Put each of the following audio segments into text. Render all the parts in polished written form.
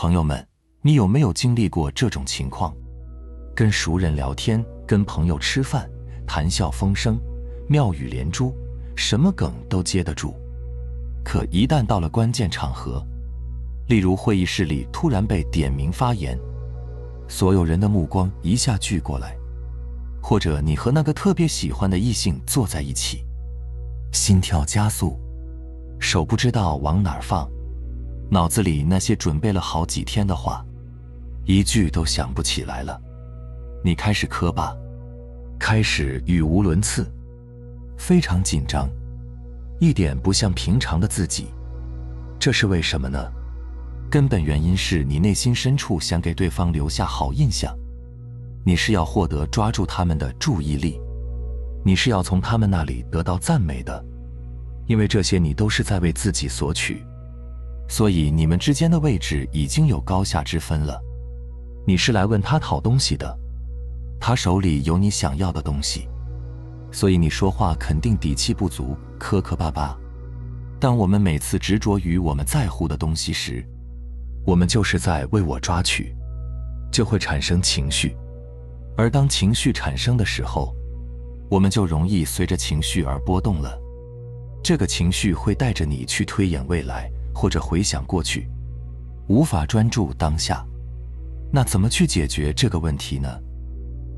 朋友们，你有没有经历过这种情况？跟熟人聊天，跟朋友吃饭，谈笑风生，妙语连珠，什么梗都接得住。可一旦到了关键场合，例如会议室里突然被点名发言，所有人的目光一下聚过来，或者你和那个特别喜欢的异性坐在一起，心跳加速，手不知道往哪儿放，脑子里那些准备了好几天的话，一句都想不起来了。你开始磕巴，开始语无伦次，非常紧张，一点不像平常的自己。这是为什么呢？根本原因是你内心深处想给对方留下好印象，你是要获得抓住他们的注意力，你是要从他们那里得到赞美的，因为这些你都是在为自己索取，所以你们之间的位置已经有高下之分了。你是来问他讨东西的，他手里有你想要的东西，所以你说话肯定底气不足，磕磕巴巴。当我们每次执着于我们在乎的东西时，我们就是在为我抓取，就会产生情绪。而当情绪产生的时候，我们就容易随着情绪而波动了。这个情绪会带着你去推演未来，或者回想过去，无法专注当下。那怎么去解决这个问题呢？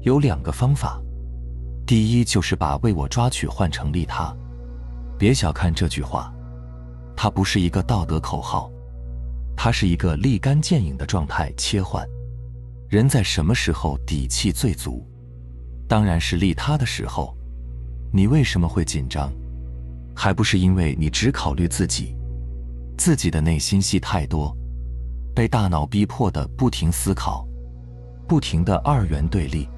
有2个方法。第一就是把为我抓取换成利他。别小看这句话，它不是一个道德口号，它是一个立竿见影的状态切换。人在什么时候底气最足？当然是利他的时候。你为什么会紧张？还不是因为你只考虑自己，自己的内心戏太多，被大脑逼迫的不停思考，不停的二元对立，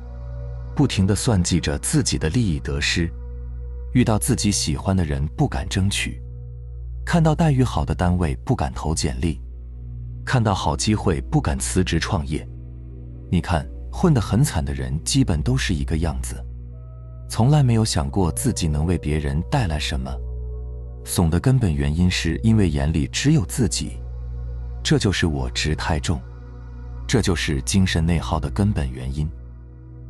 不停地算计着自己的利益得失，遇到自己喜欢的人不敢争取，看到待遇好的单位不敢投简历，看到好机会不敢辞职创业。你看，混得很惨的人基本都是一个样子，从来没有想过自己能为别人带来什么。怂的根本原因是因为眼里只有自己，这就是我执太重，这就是精神内耗的根本原因。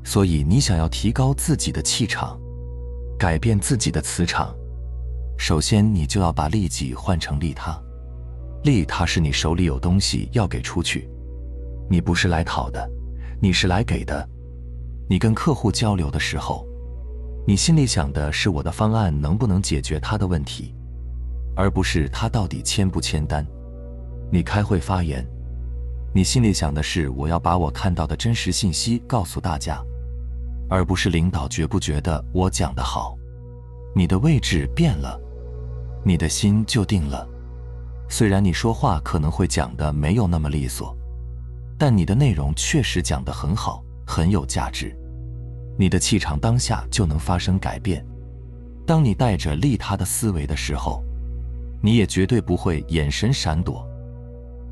所以你想要提高自己的气场，改变自己的磁场，首先你就要把利己换成利他。利他是你手里有东西要给出去，你不是来讨的，你是来给的。你跟客户交流的时候，你心里想的是我的方案能不能解决他的问题，而不是他到底签不签单。你开会发言，你心里想的是我要把我看到的真实信息告诉大家，而不是领导觉不觉得我讲得好。你的位置变了，你的心就定了。虽然你说话可能会讲得没有那么利索，但你的内容确实讲得很好，很有价值。你的气场当下就能发生改变。当你带着利他的思维的时候，你也绝对不会眼神闪躲，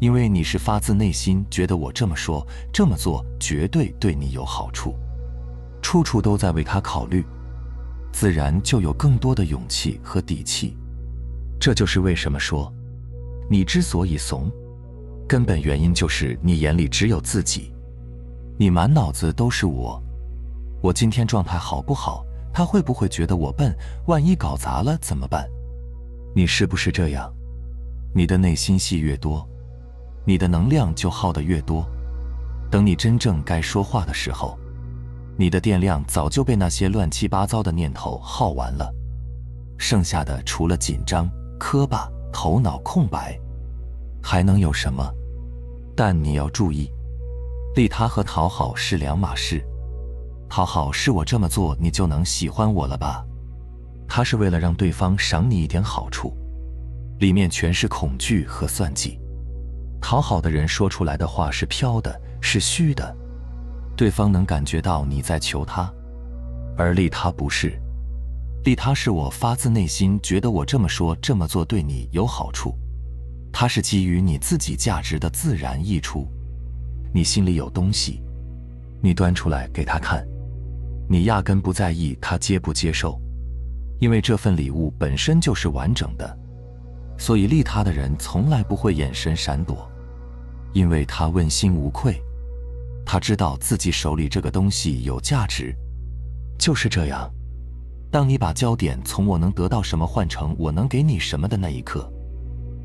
因为你是发自内心觉得我这么说这么做绝对对你有好处，处处都在为他考虑，自然就有更多的勇气和底气。这就是为什么说你之所以怂，根本原因就是你眼里只有自己，你满脑子都是我今天状态好不好，他会不会觉得我笨，万一搞砸了怎么办？你是不是这样？你的内心戏越多，你的能量就耗得越多。等你真正该说话的时候，你的电量早就被那些乱七八糟的念头耗完了，剩下的除了紧张、磕巴、头脑空白，还能有什么？但你要注意，利他和讨好是2码事。讨好是我这么做你就能喜欢我了吧，他是为了让对方赏你一点好处，里面全是恐惧和算计。讨好的人说出来的话是飘的，是虚的，对方能感觉到你在求他。而利他不是，利他是我发自内心觉得我这么说这么做对你有好处，它是基于你自己价值的自然溢出。你心里有东西，你端出来给他看，你压根不在意他接不接受，因为这份礼物本身就是完整的。所以利他的人从来不会眼神闪躲，因为他问心无愧，他知道自己手里这个东西有价值。就是这样，当你把焦点从我能得到什么换成我能给你什么的那一刻，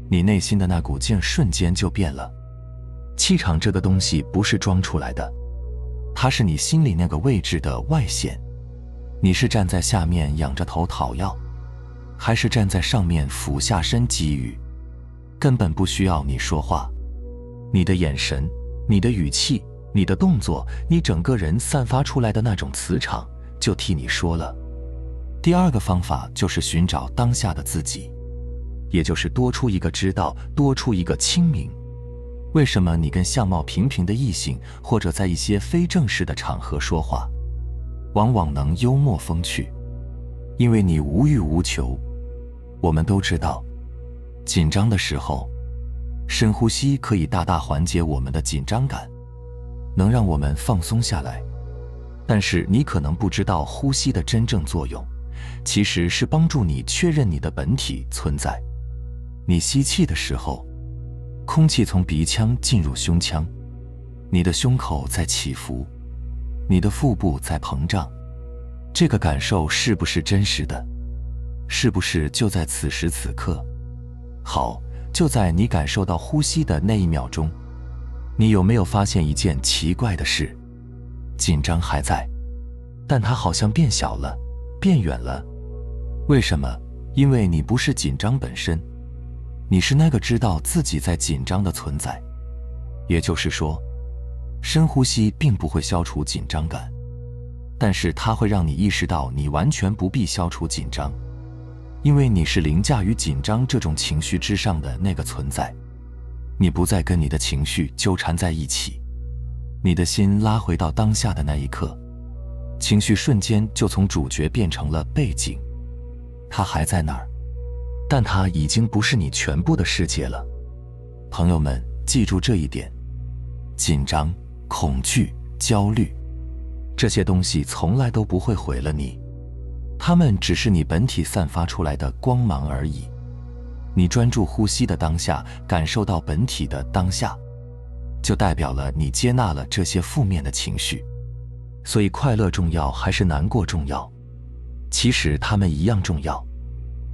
你内心的那股劲瞬间就变了。气场这个东西不是装出来的，它是你心里那个位置的外显。你是站在下面仰着头讨要，还是站在上面俯下身给予？根本不需要你说话，你的眼神，你的语气，你的动作，你整个人散发出来的那种磁场就替你说了。第二个方法就是寻找当下的自己，也就是多出一个知道，多出一个清明。为什么你跟相貌平平的异性，或者在一些非正式的场合说话，往往能幽默风趣？因为你无欲无求。我们都知道，紧张的时候，深呼吸可以大大缓解我们的紧张感，能让我们放松下来。但是你可能不知道，呼吸的真正作用，其实是帮助你确认你的本体存在。你吸气的时候，空气从鼻腔进入胸腔，你的胸口在起伏，你的腹部在膨胀。这个感受是不是真实的？是不是就在此时此刻？好，就在你感受到呼吸的那一秒钟，你有没有发现一件奇怪的事？紧张还在，但它好像变小了，变远了。为什么？因为你不是紧张本身，你是那个知道自己在紧张的存在。也就是说，深呼吸并不会消除紧张感，但是它会让你意识到你完全不必消除紧张，因为你是凌驾于紧张这种情绪之上的那个存在。你不再跟你的情绪纠缠在一起，你的心拉回到当下的那一刻，情绪瞬间就从主角变成了背景。它还在那儿，但它已经不是你全部的世界了。朋友们，记住这一点：紧张、恐惧、焦虑，这些东西从来都不会毁了你，它们只是你本体散发出来的光芒而已。你专注呼吸的当下，感受到本体的当下，就代表了你接纳了这些负面的情绪。所以快乐重要还是难过重要？其实它们一样重要，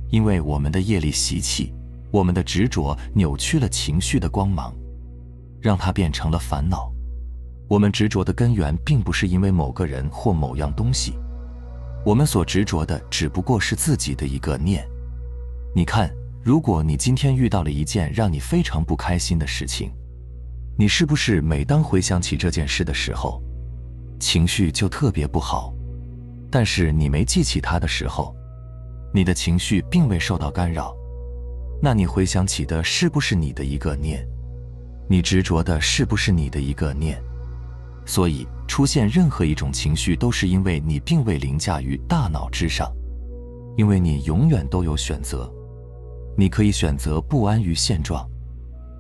因为我们的业力习气，我们的执着扭曲了情绪的光芒，让它变成了烦恼。我们执着的根源并不是因为某个人或某样东西，我们所执着的只不过是自己的一个念。你看，如果你今天遇到了一件让你非常不开心的事情，你是不是每当回想起这件事的时候，情绪就特别不好？但是你没记起它的时候，你的情绪并未受到干扰。那你回想起的是不是你的一个念？你执着的是不是你的一个念？所以出现任何一种情绪，都是因为你并未凌驾于大脑之上。因为你永远都有选择，你可以选择不安于现状，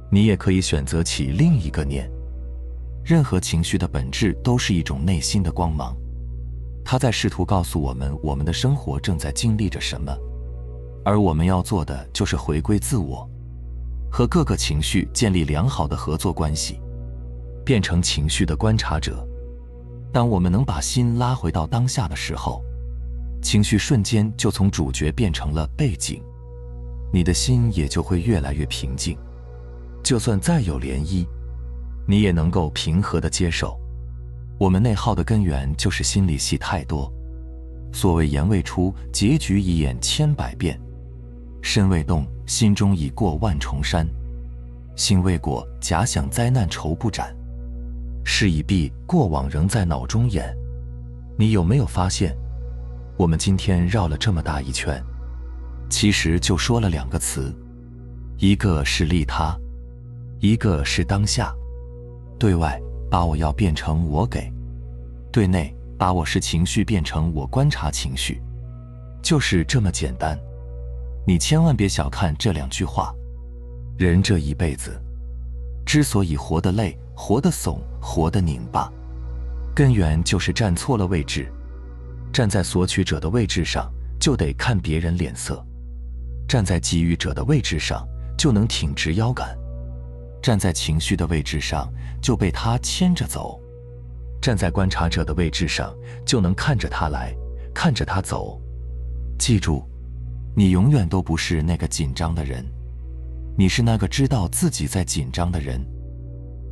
你也可以选择起另一个念。任何情绪的本质都是一种内心的光芒，它在试图告诉我们，我们的生活正在经历着什么，而我们要做的就是回归自我，和各个情绪建立良好的合作关系，变成情绪的观察者。当我们能把心拉回到当下的时候，情绪瞬间就从主角变成了背景，你的心也就会越来越平静。就算再有涟漪，你也能够平和地接受。我们内耗的根源就是心里戏太多。所谓言未出，结局已演千百遍；身未动，心中已过万重山；心未果，假想灾难愁不展；事已毕，过往仍在脑中演。你有没有发现，我们今天绕了这么大一圈，其实就说了两个词，一个是利他，一个是当下。对外把我要变成我给，对内把我是情绪变成我观察情绪，就是这么简单。你千万别小看这两句话。人这一辈子之所以活得累，活得怂，活得拧巴，根源就是站错了位置。站在索取者的位置上，就得看别人脸色；站在给予者的位置上，就能挺直腰杆。站在情绪的位置上，就被它牵着走；站在观察者的位置上，就能看着它来，看着它走。记住，你永远都不是那个紧张的人，你是那个知道自己在紧张的人。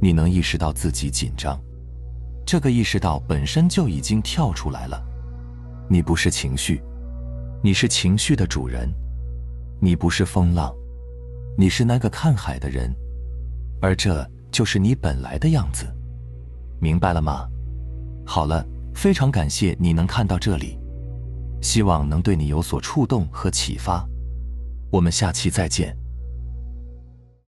你能意识到自己紧张，这个意识到本身就已经跳出来了。你不是情绪，你是情绪的主人。你不是风浪，你是那个看海的人，而这就是你本来的样子。明白了吗？好了，非常感谢你能看到这里，希望能对你有所触动和启发。我们下期再见。